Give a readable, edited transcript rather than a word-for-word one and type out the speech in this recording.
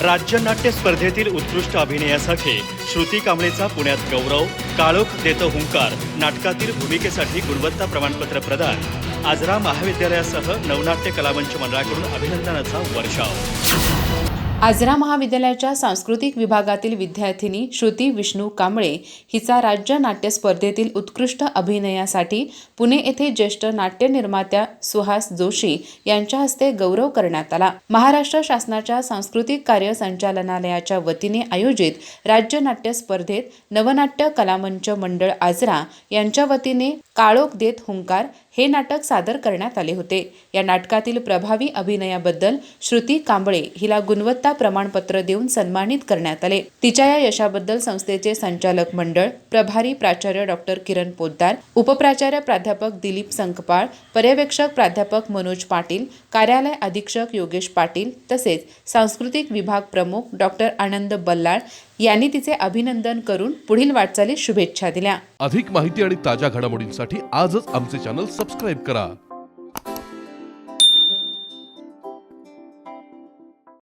राज्य नाट्य स्पर्धेतील उत्कृष्ट अभिनयासाठी श्रुती कांबळेचा पुण्यात गौरव, काळोख देतं हुंकार नाटकातील भूमिकेसाठी गुणवत्ता प्रमाणपत्र प्रदान, आजरा महाविद्यालयासह नवनाट्य कलामंच मंडळाकडून अभिनंदनाचा वर्षाव। आजरा महाविद्यालयाच्या सांस्कृतिक विभागातील विद्यार्थिनी श्रुती विष्णू कांबळे हिचा राज्य नाट्य स्पर्धेतील उत्कृष्ट अभिनयासाठी पुणे येथे ज्येष्ठ नाट्य निर्मात्या सुहास जोशी यांच्या हस्ते गौरव करण्यात आला। महाराष्ट्र शासनाच्या सांस्कृतिक कार्य संचालनालयाच्या वतीने आयोजित राज्य नाट्य स्पर्धेत नवनाट्य कलामंच मंडळ आजरा यांच्या वतीने काळोख देत हुंकार हे नाटक सादर करण्यात आले होते। या नाटकातील प्रभावी अभिनयाबद्दल श्रुती कांबळे हिला गुणवत्ता प्रमाणपत्र देऊन सन्मानित करण्यात आले। तिच्या या यशाबद्दल संस्थेचे संचालक मंडळ, प्रभारी प्राचार्य डॉक्टर किरण पोद्दार, उपप्राचार्य प्राध्यापक दिलीप संकपाळ, पर्यवेक्षक प्राध्यापक मनोज पाटील, कार्यालय अधीक्षक योगेश पाटील तसेच सांस्कृतिक विभाग प्रमुख डॉक्टर आनंद बल्लाळ यांनी तिचे अभिनंदन करून पुढील वाटचालीस शुभेच्छा दिल्या। अधिक माहिती आणि ताज्या घडामोडींसाठी आजच आमचे चॅनल सबस्क्राइब करा।